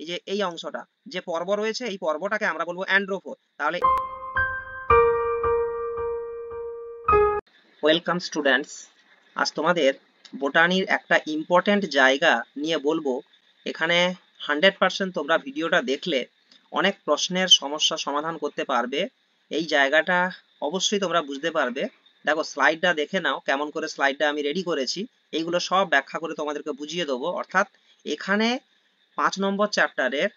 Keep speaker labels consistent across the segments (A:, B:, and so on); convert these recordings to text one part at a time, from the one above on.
A: এই যে এই অংশটা যে পর্ব রয়েছে এই পর্বটাকে আমরা বলবো অ্যান্ড্রোফোর। তাহলে ওয়েলকাম স্টুডেন্টস, আজ তোমাদের বোটানির একটা ইম্পর্টেন্ট জায়গা নিয়ে বলবো। এখানে 100% তোমরা ভিডিওটা দেখলে অনেক প্রশ্নের সমস্যা সমাধান করতে পারবে। এই জায়গাটা অবশ্যই তোমরা বুঝতে পারবে। দেখো স্লাইডটা দেখে নাও, কেমন করে স্লাইডটা আমি রেডি করেছি। এইগুলো সব ব্যাখ্যা করে তোমাদেরকে বুঝিয়ে দেবো। অর্থাৎ এখানে 5 নম্বর চ্যাপ্টারের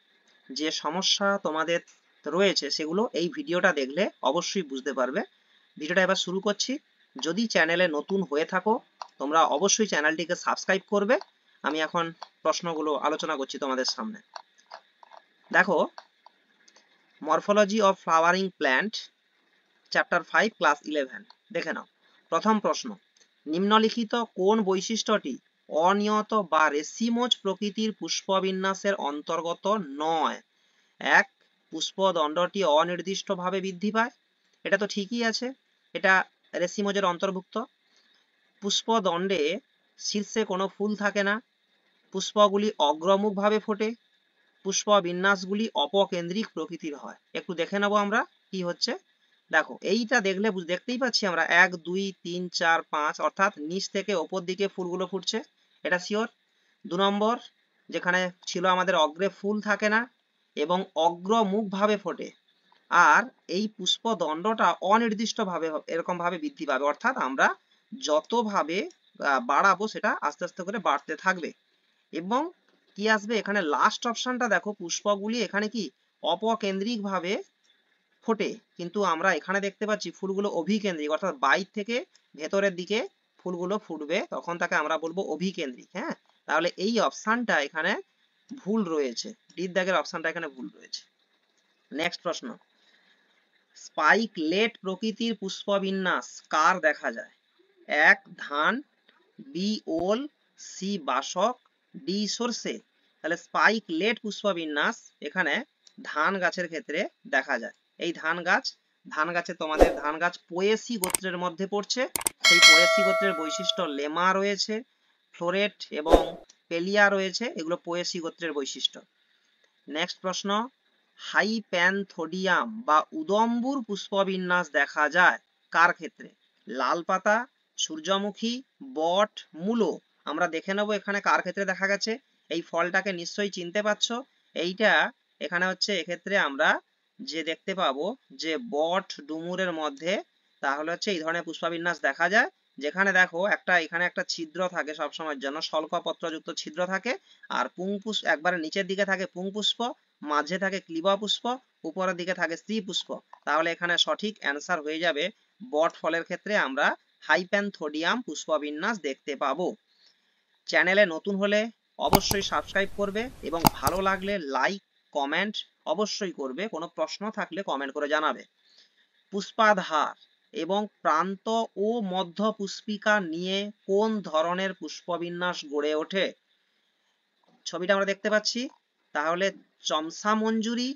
A: যে সমস্যা তোমাদের রয়েছে সেগুলো এই ভিডিওটা দেখলে অবশ্যই বুঝতে পারবে। ভিডিওটা এবার শুরু করছি। যদি চ্যানেলে নতুন হয়ে থাকো তোমরা অবশ্যই চ্যানেলটিকে সাবস্ক্রাইব করবে। আমি এখন প্রশ্নগুলো আলোচনা করছি তোমাদের সামনে। দেখো, morphology of flowering plant chapter 5 class 11 দেখে নাও। প্রথম প্রশ্ন, নিম্নলিখিত কোন বৈশিষ্ট্যটি অনিয়ত বা রেসিমোজ প্রকৃতির পুষ্পবিন্যাসের অন্তর্গত নয়? এক, পুষ্পদণ্ডটি অনির্দিষ্টভাবে বৃদ্ধি পায়। এটা তো ঠিকই আছে, এটা রেসিমোজের অন্তর্ভুক্ত। পুষ্পদণ্ডে শীর্ষে কোনো ফুল থাকে না। পুষ্পগুলি অগ্রমুখভাবে ফোটে। পুষ্পবিন্যাসগুলি অপকেন্দ্রিক প্রকৃতির হয়। একটু দেখে নেবো আমরা কি হচ্ছে। দেখো এইটা দেখলে দেখতেই পাচ্ছি আমরা 1 2 3 4 5 অর্থাৎ নিচ থেকে ওপর দিকে ফুলগুলো ফুটছে, এটা শিওর। 2 নম্বর, যেখানে ছিল আমাদের অগ্রে ফুল থাকে না এবং অগ্রমুখভাবে ফোটে। আর এই পুষ্পদণ্ডটা অনির্দিষ্টভাবে এরকম ভাবে বৃদ্ধি পাবে, অর্থাৎ আমরা যতভাবে বাড়াবো সেটা আস্তে আস্তে করে বাড়তে থাকবে। এবং কি আসবে এখানে লাস্ট অপশনটা দেখো, পুষ্পগুলি এখানে কি অপকেন্দ্রিক ভাবে ফোটে, কিন্তু আমরা এখানে দেখতে পাচ্ছি ফুলগুলো অভিকেন্দ্রিক, অর্থাৎ বাইর থেকে ভেতরের দিকে ফুলগুলো ফুটবে, তখন তাকে আমরা বলবো অভিকেন্দ্রিক। হ্যাঁ, তাহলে এই অপশনটা এখানে ভুল রয়েছে, ডির দাগের অপশনটা এখানে ভুল রয়েছে। নেক্সট প্রশ্ন, স্পাইকলেট প্রকৃতির পুষ্পবিন্যাস কার দেখা যায়? এক, ধান, বি, ওল, সি, বাসক, ডি, সরষে। তাহলে স্পাইকলেট পুষ্পবিন্যাস এখানে ধান গাছের ক্ষেত্রে দেখা যায়। এই ধান গাছে তোমাদের ধান গাছ পোয়েসি গোত্রের মধ্যে পড়ছে। সেই পোয়েসি গোত্রের বৈশিষ্ট্য লেমা রয়েছে, ফ্লোরেট এবং পেলিয়া রয়েছে, এগুলো পোয়েসি গোত্রের বৈশিষ্ট্য। নেক্সট প্রশ্ন, হাইপ্যানথোডিয়াম বা উদম্বুর পুষ্পবিন্যাস দেখা যায় কার ক্ষেত্রে? লাল পাতা, সূর্যমুখী, বট, মূলো। আমরা দেখে নেব এখানে কার ক্ষেত্রে দেখা গেছে। এই ফলটাকে নিশ্চয়ই চিনতে পারছো। এইটা এখানে হচ্ছে এক্ষেত্রে আমরা যে দেখতে পাবো যে বট ডুমুরের মধ্যে, তাহলে হচ্ছে এই ধরনের পুষ্পবিন্যাস দেখা যায়। যেখানে দেখো এখানে একটা ছিদ্র থাকে সবসময়ের জন্য, শল্কপত্রযুক্ত ছিদ্র থাকে। আর পুংপুষ্প একবারে নিচের দিকে থাকে পুংপুষ্প, মাঝে থাকে ক্লিবা পুষ্প, উপরের দিকে থাকে স্ত্রী পুষ্প। তাহলে এখানে সঠিক অ্যান্সার হয়ে যাবে বট ফলের ক্ষেত্রে আমরা হাইপ্যানথোডিয়াম পুষ্পবিন্যাস দেখতে পাবো। চ্যানেলে নতুন হলে অবশ্যই সাবস্ক্রাইব করবে এবং ভালো লাগলে লাইক কমেন্ট অবশ্যই করবে। কোনো প্রশ্ন থাকলে কমেন্ট করে জানাবে। পুষ্পাধার এবং প্রান্ত ও মধ্য পুষ্পিকা নিয়ে কোন ধরনের পুষ্পবিন্যাস গড়ে ওঠে? ছবিটা আমরা দেখতে পাচ্ছি। তাহলে চমসা মঞ্জুরি,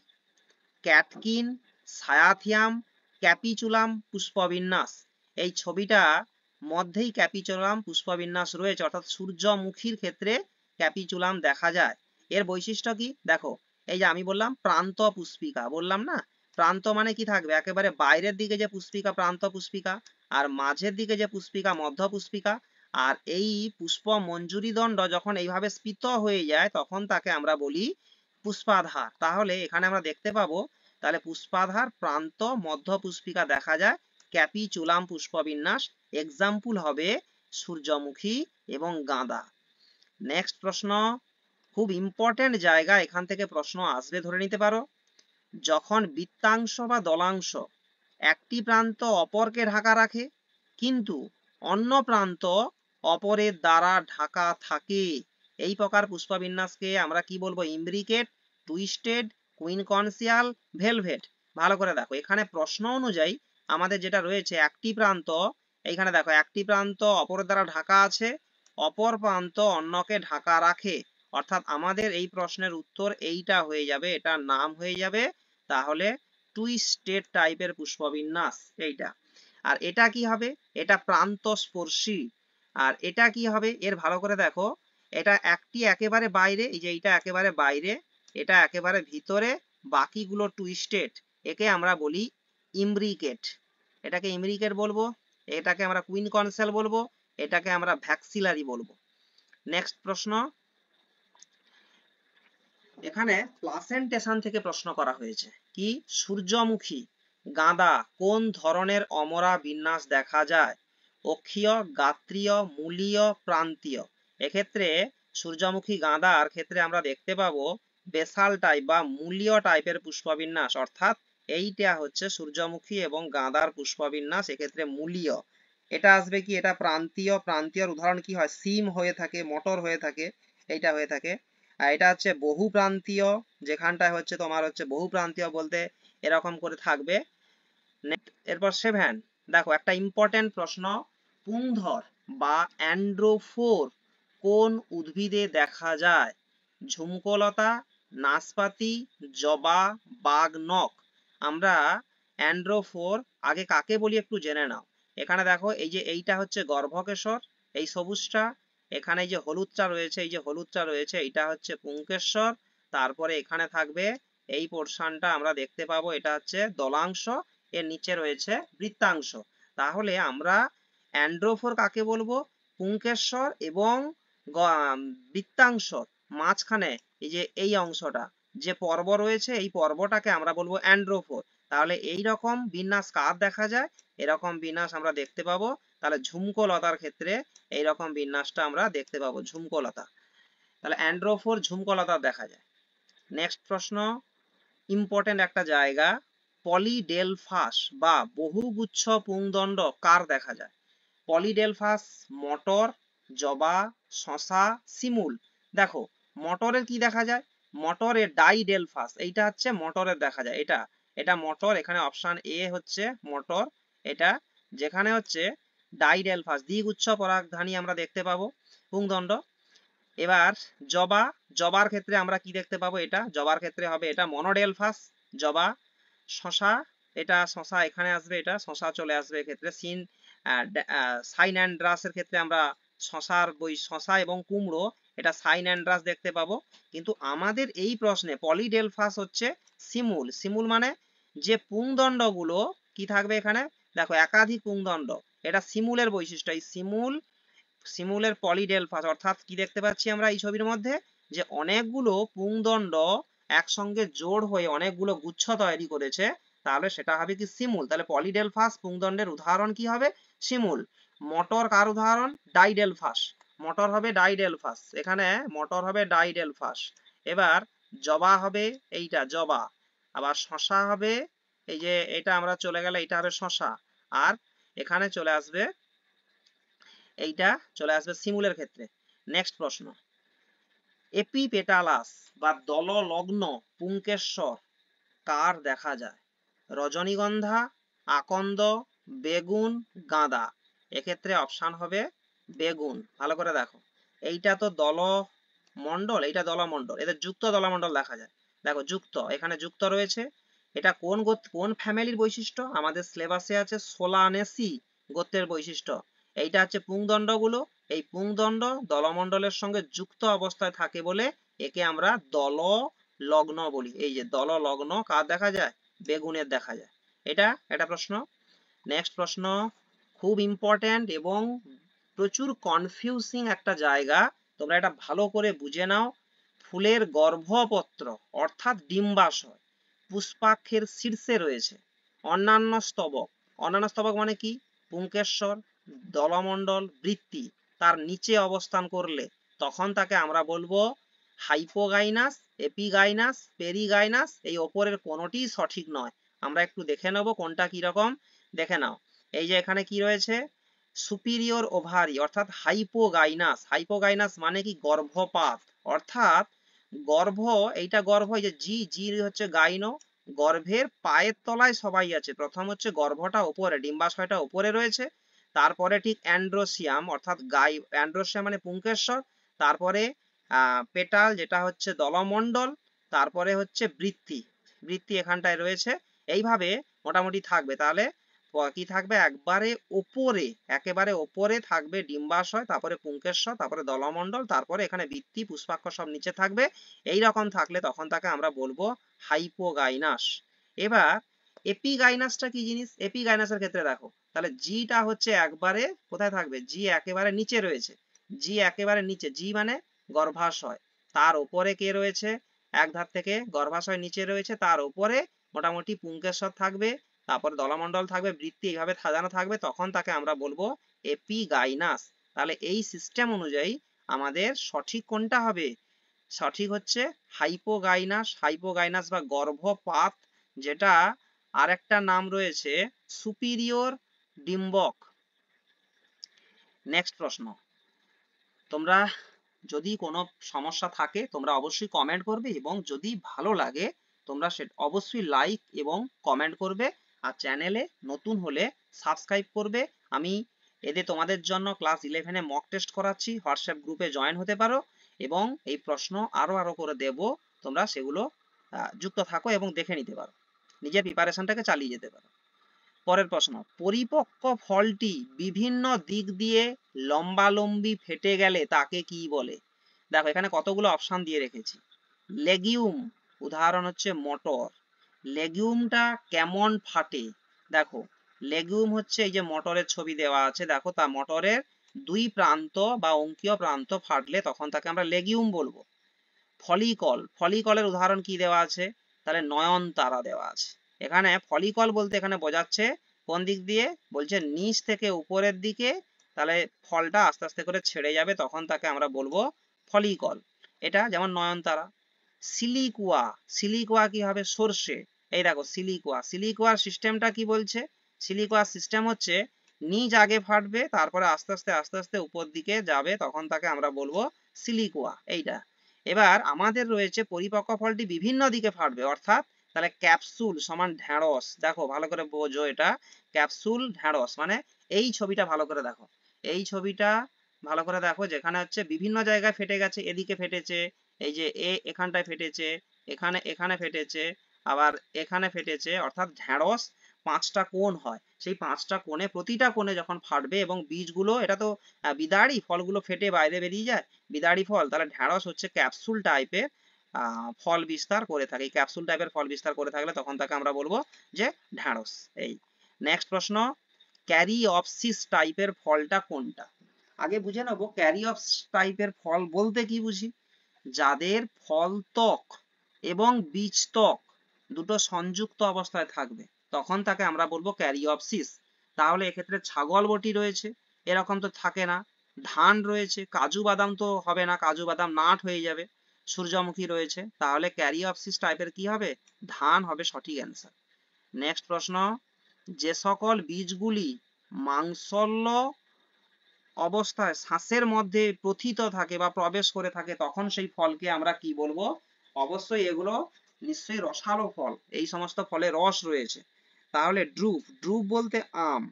A: ক্যাটকিন, সায়াথিয়াম, ক্যাপিচুলাম পুষ্পবিন্যাস। এই ছবিটা মধ্যেই ক্যাপিচুলাম পুষ্পবিন্যাস রয়েছে, অর্থাৎ সূর্যমুখীর ক্ষেত্রে ক্যাপিচুলাম দেখা যায়। এর বৈশিষ্ট্য কি দেখো, এই যে আমি বললাম প্রান্ত পুষ্পিকা, বললাম না, প্রান্ত মানে কি থাকবে, একেবারে বাইরের দিকে যে পুষ্পিকা প্রান্ত পুষ্পিকা, আর মাঝের দিকে যে পুষ্পিকা মধ্য পুষ্পিকা। আর এই পুষ্প মঞ্জুরি দণ্ড যখন এইভাবে স্ফীত হয়ে যায় তখন তাকে আমরা বলি পুষ্পাধার। তাহলে এখানে আমরা দেখতে পাবো তাহলে পুষ্পাধার, প্রান্ত, মধ্য পুষ্পিকা দেখা যায় ক্যাপিচুলাম পুষ্পবিন্যাস। এক্সাম্পল হবে সূর্যমুখী এবং গাঁদা। নেক্সট প্রশ্ন, খুব ইম্পর্টেন্ট জায়গা, এখান থেকে প্রশ্ন আসবে ধরে নিতে পারো। যখন বৃত্তাংশ বা দলাংশ একটি প্রান্ত অপরকে ঢাকা রাখে কিন্তু অন্য প্রান্ত অপরের দ্বারা ঢাকা থাকে, এই প্রকার পুষ্পবিন্যাসকে আমরা কি বলবো? Imbricate, twisted, কুইনকনসিয়াল, velvet. ভালো করে দেখো এখানে প্রশ্ন অনুযায়ী আমাদের যেটা রয়েছে, একটি প্রান্ত, এইখানে দেখো একটি প্রান্ত অপরের দ্বারা ঢাকা আছে, অপর প্রান্ত অন্যকে ঢাকা রাখে, অর্থাৎ আমাদের এই প্রশ্নের উত্তর এইটা হয়ে যাবে, এটার নাম হয়ে যাবে তাহলে টুইস্টেড টাইপের পুষ্পবিন্যাস এইটা। আর এটা কি হবে? এটা প্রান্তস্পর্শী। আর এটা কি হবে? এর ভালো করে দেখো, এটা একটি একেবারে বাইরে, এই যে এইটা একেবারে বাইরে, এটা একেবারে ভিতরে, বাকিগুলো টুইস্টেড, একে আমরা বলি ইমব্রিকেট। এটাকে ইমব্রিকেট বলবো, এটাকে আমরা কুইন কনসেল বলবো, এটাকে আমরা ভ্যাক্সিলারি বলবো। নেক্সট প্রশ্ন, এখানে প্লাসেন্টেশন থেকে প্রশ্ন করা হয়েছে কি, সূর্যমুখী গাঁদা কোন ধরনের অমরা বিন্যাস দেখা যায়, অক্ষীয়, গাত্রীয়, মূলীয়, প্রান্তীয়। এক্ষেত্রে সূর্যমুখী গাঁদার ক্ষেত্রে আমরা দেখতে পাবো বেসাল টাইপ বা মূলীয় টাইপের পুষ্পবিন্যাস, অর্থাৎ এইটা হচ্ছে সূর্যমুখী এবং গাঁদার পুষ্পবিন্যাস, এক্ষেত্রে মূলীয়। এটা আসবে কি, এটা প্রান্তীয়। প্রান্তীয়র উদাহরণ কি হয়, সিম হয়ে থাকে, মটর হয়ে থাকে, এইটা হয়ে থাকে। আর এটা হচ্ছে বহুপ্রান্তীয়, যেখানটায় হচ্ছে তোমার হচ্ছে বহুপ্রান্তীয় বলতে এরকম করে থাকবে। এরপর 7, দেখো একটা ইম্পর্টেন্ট প্রশ্ন, পুংধর বা অ্যান্ড্রোফোর কোন উদ্ভিদে দেখা যায়, ঝুমকোলতা, নাশপাতি, জবা, বাগনক। আমরা অ্যান্ড্রোফোর আগে কাকে বলি একটু জেনে নাও। এখানে দেখো এই যে এইটা হচ্ছে গর্ভকেশর, এই সবুজটা, এখানে এই যে হলুদটা রয়েছে, এই যে হলুদটা রয়েছে, এইটা হচ্ছে পুংকেশ্বর। তারপরে এখানে থাকবে এই পোর্শনটা আমরা দেখতে পাবো, এটা হচ্ছে দলাংশ, এর নিচে রয়েছে বৃত্তাংশ। তাহলে আমরা অ্যান্ড্রোফোর কাকে বলবো, পুংকেশ্বর এবং বৃত্তাংশ মাঝখানে এই যে এই অংশটা যে পর্ব রয়েছে, এই পর্বটাকে আমরা বলবো অ্যান্ড্রোফোর। তাহলে এই রকম বিন্যাস কার দেখা যায়, এরকম বিন্যাস আমরা দেখতে পাবো। তাহলে ঝুমকোলতার ক্ষেত্রে এইরকম বিন্যাসটা আমরা দেখতে পাবো, ঝুমকোলতা। তাহলে অ্যান্ড্রোফোর ঝুমকোলতা দেখা যায়। নেক্সট প্রশ্ন, ইম্পর্টেন্ট একটা জায়গা, পলিডেলফাস বা বহুগুচ্ছ পুংদণ্ড কার দেখা যায়, পলিডেলফাস মটর, জবা, শশা, শিমুল। দেখো মটরের কি দেখা যায়, মটরের ডাইডেলফাস, এইটা হচ্ছে মটরের দেখা যায়, এটা এটা মটর, এখানে অপশন এ হচ্ছে মটর। এটা যেখানে হচ্ছে ডাইডেলফাস দ্বিগুচ্ছ পরাগধানী আমরা দেখতে পাবো পুংদণ্ড। এবার জবা, জবার ক্ষেত্রে আমরা কি দেখতে পাবো, এটা জবার ক্ষেত্রে হবে এটা মনোডেলফাস জবা। শশা, এটা শশা এখানে আসবে, এটা শশা চলে আসবে এক্ষেত্রে সিন। সাইন্যান্ড্রাসের ক্ষেত্রে আমরা শশার বই, শশা এবং কুমড়ো, এটা সাইন্যান্ড্রাস দেখতে পাবো। কিন্তু আমাদের এই প্রশ্নে পলিডেলফাস হচ্ছে শিমুল। শিমুল মানে যে পুংদণ্ডগুলো কি থাকবে এখানে, দেখো একাধিক পুংদণ্ড, এটা শিমুলের বৈশিষ্ট্য। এই শিমুল, শিমুলের পলিডেলফাস, অর্থাৎ কি দেখতে পাচ্ছি আমরা এই ছবির মধ্যে, যে অনেকগুলো পুংদণ্ড একসঙ্গে জোড় হয়ে অনেকগুলো গুচ্ছ তৈরি করেছে, তাহলে সেটা হবে কি শিমুল। তাহলে পলিডেলফাস পুংদণ্ডের উদাহরণ কি হবে, শিমুল। মটর কার উদাহরণ, ডাইডেলফাস, মটর হবে ডাইডেলফাস, এখানে মটর হবে ডাইডেলফাস। এবার জবা হবে এইটা জবা, আবার শশা হবে এই যে এটা আমরা চলে গেলে এটা হবে শশা, আর এখানে চলে আসবে এইটা চলে আসবে শিমুলের ক্ষেত্রে। নেক্সট প্রশ্ন, এপিপেটালাস বা দললগ্ন পুংকেশ্বর কার দেখা যায়, রজনীগন্ধা, আকন্দ, বেগুন, গাঁদা। এক্ষেত্রে অপশান হবে বেগুন। ভালো করে দেখো, এইটা তো দলমণ্ডল, এইটা দলমণ্ডল, এদের যুক্ত দলমণ্ডল দেখা যায়। দেখো যুক্ত, এখানে যুক্ত রয়েছে। এটা কোন কোন ফ্যামিলির বৈশিষ্ট্য, আমাদের সিলেবাসে আছে সোলানেসি গোত্রের বৈশিষ্ট্য। এইটা হচ্ছে পুংদণ্ডগুলো, এই পুংদণ্ড দলমণ্ডলের সঙ্গে যুক্ত অবস্থায় থাকে বলে একে আমরা দল লগ্ন বলি। এই যে দল লগ্ন কার দেখা যায়, বেগুনের দেখা যায়। এটা একটা প্রশ্ন। নেক্সট প্রশ্ন, খুব ইম্পর্ট্যান্ট এবং প্রচুর কনফিউজিং একটা জায়গা, তোমরা এটা ভালো করে বুঝে নাও। ফুলের গর্ভপত্র অর্থাৎ ডিম্বাশয় পুষ্পাক্ষের শীর্ষে রয়েছে, অন্যান্য স্তবক, অন্যান্য স্তবক মানে কি, পুংকেশ্বর, দলমণ্ডল, বৃত্তি, তার নিচে অবস্থান করলে তখন তাকে আমরা বলবো হাইপোগাইনাস, এপিগাইনাস, পেরিগাইনাস। এই ওপরের কোনোটিই সঠিক নয়। আমরা একটু দেখে নেব কোনটা কি রকম, দেখে নাও। এই যে এখানে কি রয়েছে, সুপিরিয়র ওভারি অর্থাৎ হাইপোগাইনাস। হাইপোগাইনাস মানে কি, গর্ভপাত, অর্থাৎ গর্ভ, এইটা গর্ভ, এই যে জি জি হচ্ছে গাইনো, গর্ভের পায়ের তলায় সবাই আছে। প্রথম হচ্ছে গর্ভটা উপরে, ডিম্বাশয়টা উপরে রয়েছে, তারপরে ঠিক অ্যান্ড্রোসিয়াম অর্থাৎ গাই, অ্যান্ড্রোসিয়াম মানে পুংকেশ্বর, তারপরে পেটাল যেটা হচ্ছে দলমণ্ডল, তারপরে হচ্ছে বৃত্তি, বৃত্তি এখানটায় রয়েছে। এইভাবে মোটামুটি থাকবে। তাহলে কি থাকবে, একবারে ওপরে, একেবারে ওপরে থাকবে ডিম্বাশয়, তারপরে পুংকেশ্বর, তারপরে দলমণ্ডল, তারপরে এখানে বৃত্তি পুষ্পাক্ষ সব নিচে থাকবে। এই রকম থাকলে তখন তাকে আমরা বলবো হাইপোগাইনাস। এবার এপিগাইনাসটা কি জিনিস? এপিগাইনাসের ক্ষেত্রে দেখো, তাহলে জিটা হচ্ছে একবারে কোথায় থাকবে, জি একেবারে নিচে রয়েছে, জি একেবারে নিচে, জি মানে গর্ভাশয়, তার উপরে কে রয়েছে, এক ধার থেকে গর্ভাশয় নিচে রয়েছে, তার উপরে মোটামুটি পুংকেশ্বর থাকবে, তারপর দলমণ্ডল থাকবে, বৃত্তি এইভাবে সাজানো থাকবে, তখন তাকে আমরা বলবো এপিগাইনাস। তাহলে এই সিস্টেম অনুযায়ী আমাদের সঠিক কোনটা হবে? সঠিক হচ্ছে হাইপোগাইনাস। হাইপোগাইনাস বা গর্ভপাত, যেটা আরেকটা নাম রয়েছে সুপিরিয়র ডিম্বক। নেক্সট প্রশ্ন, তোমরা যদি কোনো সমস্যা থাকে তোমরা অবশ্যই কমেন্ট করবে, এবং যদি ভালো লাগে তোমরা অবশ্যই লাইক এবং কমেন্ট করবে, আর চ্যানেলে নতুন হলে সাবস্ক্রাইব করবে। আমি এদের তোমাদের জন্য ক্লাস 11-এ মক টেস্ট করাচ্ছি, হোয়াটসঅ্যাপ গ্রুপে জয়েন হতে পারো, এবং এই প্রশ্ন আরো করে দেব, তোমরা সেগুলো যুক্ত থাকো এবং দেখে নিতে পারো, নিজের প্রিপারেশনটাকে চালিয়ে যেতে পারো। পরের প্রশ্ন, পরিপক্ক ফলটি বিভিন্ন দিক দিয়ে লম্বালম্বি ফেটে গেলে তাকে কি বলে? দেখো এখানে কতগুলো অপশন দিয়ে রেখেছি। লেগিউম, উদাহরণ হচ্ছে মটর। লেগিউমটা কেমন ফাটে? দেখো লেগিউম হচ্ছে এই যে মটরের ছবি দেওয়া আছে, দেখো তা মটরের দুই প্রান্ত বা অঙ্কীয় প্রান্ত ফাটলে তখন তাকে আমরা লেগিউম বলবো। ফলিকল, ফলিকলের উদাহরণ কি দেওয়া আছে? তাহলে নয়নতারা দেওয়া আছে। এখানে ফলিকল বলতে এখানে বোঝাচ্ছে কোন দিক দিয়ে, বলছে নিচ থেকে উপরের দিকে, তাহলে ফলটা আস্তে আস্তে করে ছেড়ে যাবে, তখন তাকে আমরা বলবো ফলিকল। এটা যেমন নয়নতারা। সিলিকুয়া, সিলিকুয়া কি হবে? সর্ষে। এই দেখো সিলিকুয়া, সিলিকুয়ার সিস্টেমটা কি বলছে? সিলিকুয়ার সিস্টেম হচ্ছে নিচ আগে ফাটবে, তারপরে আস্তে আস্তে উপর দিকে যাবে, তখন তাকে আমরা বলবো সিলিকুয়া। এইটা। এবার আমাদের রয়েছে পরিপক্ক ফলটি বিভিন্ন দিকে ফাটবে, অর্থাৎ তাহলে ক্যাপসুল সমান ঢেঁড়স। দেখো ভালো করে বোঝো, এটা ক্যাপসুল ঢেঁড়স মানে এই ছবিটা ভালো করে দেখো, এই ছবিটা ভালো করে দেখো, যেখানে হচ্ছে বিভিন্ন জায়গায় ফেটে গেছে, এদিকে ফেটেছে, এই যে এখানটায় ফেটেছে, এখানে ফেটেছে, আবার এখানে ফেটেছে, অর্থাৎ ঢেঁড়স 5টা কোণ হয়, সেই 5টা কোণে প্রতিটা কোণে যখন ফাটবে এবং বীজগুলো, এটা তো বিদাড়ি, ফলগুলো ফেটে বাইরে বেরিয়ে যায়, বিদাড়ি ফল, তাহলে ঢেঁড়স হচ্ছে ক্যাপসুল টাইপের ফল বিস্তার করে থাকে। এই ক্যাপসুল টাইপের ফল বিস্তার করে থাকলে তখন তাকে আমরা বলবো যে ঢেঁড়স। এই নেক্সট প্রশ্ন, ক্যারিঅপসিস টাইপের ফলটা কোনটা? আগে বুঝে নেবো ক্যারিঅপস টাইপের ফল বলতে কি বুঝি। যাদের ফলত্বক এবং বীজত্বক দুটো সংযুক্ত অবস্থায় থাকবে তখন তাকে আমরা বলবো ক্যারিঅপসিস। তাহলে এক্ষেত্রে ছাগল বটি রয়েছে, এরকম তো থাকে না। ধান রয়েছে, কাজু বাদাম তো হবে না, কাজু বাদাম নাট হয়ে যাবে। সূর্যমুখী রয়েছে, তাহলে ক্যারিঅপসিস টাইপের কি হবে? ধান হবে সঠিক অ্যান্সার। নেক্সট প্রশ্ন, যে সকল বীজগুলি মাংসল্য অবস্থায় শ্বাসের মধ্যে প্রথিত থাকে বা প্রবেশ করে থাকে তখন সেই ফলকে আমরা কি বলবো? অবশ্যই এগুলো নিশ্চয়ই রসালো ফল, এই সমস্ত ফলে রস রয়েছে। তাহলে ড্রুপ, ড্রুপ বলতে আম,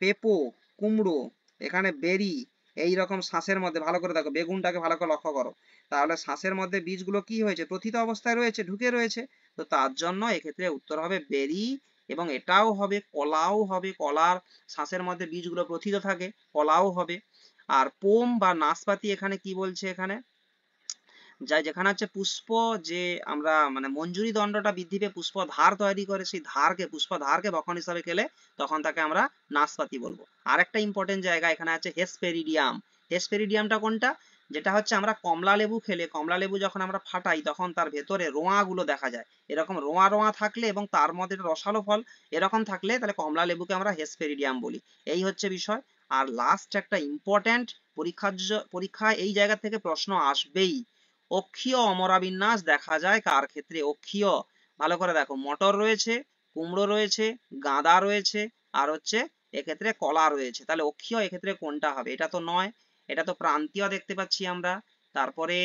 A: পেঁপো, কুমড়ো, এখানে বেরি, এই রকম শ্বাসের মধ্যে, ভালো করে দেখো বেগুনটাকে ভালো করে লক্ষ্য করো, তাহলে শ্বাসের মধ্যে বীজগুলো কি হয়েছে? প্রথিত অবস্থায় রয়েছে, ঢুকে রয়েছে, তো তার জন্য এক্ষেত্রে উত্তর হবে বেরি। এবং এটাও হবে, কলাও হবে, কলার শ্বাসের মধ্যে বীজগুলো প্রথিত থাকে, কলাও হবে। আর পোম বা নাশপাতি এখানে কি বলছে? এখানে যেখানে হচ্ছে পুষ্প, যে আমরা মানে মঞ্জুরি দণ্ডটা বৃদ্ধি পেয়ে পুষ্প ধার তৈরি করে, সেই ধারকে, পুষ্প ধারকে বখন হিসাবে খেলে তখন তাকে আমরা নাশপাতি বলবো। আর একটা ইম্পর্টেন্ট জায়গা এখানে আছে হেসপেরিডিয়াম। হেসপেরিডিয়ামটা কোনটা? যেটা হচ্ছে আমরা কমলা লেবু খেলে, কমলা লেবু যখন আমরা ফাটাই তখন তার ভেতরে রোঁয়া গুলো দেখা যায়, এরকম রোঁয়া রোঁয়া থাকলে এবং তার মধ্যে রসালো ফল এরকম থাকলে তাহলে কমলা লেবুকে আমরা হেসপেরিডিয়াম বলি। এই হচ্ছে বিষয়। আর লাস্ট একটা ইম্পর্টেন্ট, পরীক্ষায় এই জায়গা থেকে প্রশ্ন আসবেই, অক্ষীয় অমরাবিন্যাস দেখা যায় কার ক্ষেত্রে? অক্ষীয়, ভালো করে দেখো, মটর রয়েছে, কুমড়ো রয়েছে, গাঁদা রয়েছে, আর হচ্ছে এক্ষেত্রে কলা রয়েছে, তাহলে অক্ষীয় এক্ষেত্রে কোনটা হবে? এটা তো নয়, এটা তো প্রান্তীয় দেখতে পাচ্ছি আমরা। তারপরে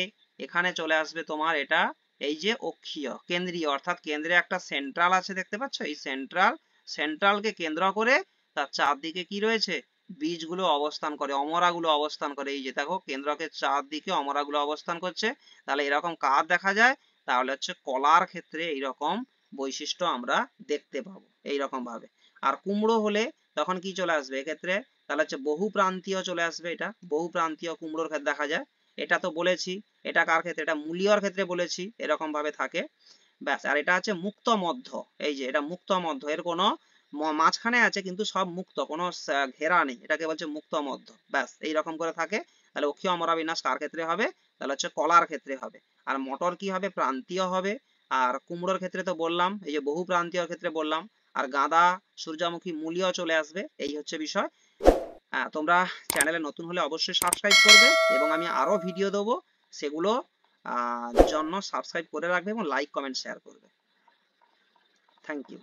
A: এখানে চলে আসবে তোমার এটা, এই যে অক্ষীয়, কেন্দ্রীয়, অর্থাৎ কেন্দ্রে একটা সেন্ট্রাল আছে দেখতে পাচ্ছ, এই সেন্ট্রালকে কেন্দ্র করে তার চারদিকে কি রয়েছে? বীজগুলো অবস্থান করে, অমরাগুলো অবস্থান করে, এই যে দেখো কেন্দ্রকে চারদিকে অমরাগুলো অবস্থান করছে। তাহলে এরকম কার দেখা যায়? তাহলে হচ্ছে কলার ক্ষেত্রে এইরকম বৈশিষ্ট্য আমরা দেখতে পাবো এইরকম ভাবে। আর কুমড়ো হলে তখন কি চলে আসবে এক্ষেত্রে, তাহলে হচ্ছে বহু প্রান্তীয় চলে আসবে। এটা বহু প্রান্তীয় কুমড়োর ক্ষেত্রে দেখা যায়। এটা তো বলেছি, এটা কার ক্ষেত্রে, এটা মূলীয়র ক্ষেত্রে বলেছি, এরকম ভাবে থাকে। ব্যাস। আর এটা আছে মুক্ত মধ্য, এই যে এটা মুক্ত মধ্য, এর কোনো মাঝখানে আছে কিন্তু সব মুক্ত, কোনো ঘেরা নেই, এটাকে বলছে মুক্ত মধ্য। ব্যাস এইরকম করে থাকে। তাহলে অক্ষীয় অমরা বিন্যাস কার ক্ষেত্রে হবে, তাহলে হচ্ছে কলার ক্ষেত্রে হবে। আর মটর কি হবে, প্রান্তীয় হবে। আর কুমড়োর ক্ষেত্রে তো বললাম, এই যে বহু প্রান্তীয় ক্ষেত্রে বললাম। আর গাঁদা, সূর্যমুখী, মূলীয় চলে আসবে, এই হচ্ছে বিষয়। হ্যাঁ, তোমরা চ্যানেলে নতুন হলে অবশ্যই সাবস্ক্রাইব করবে, এবং আমি আরো ভিডিও দেবো, সেগুলো জন্য সাবস্ক্রাইব করে রাখবে এবং লাইক কমেন্ট শেয়ার করবে। Thank you.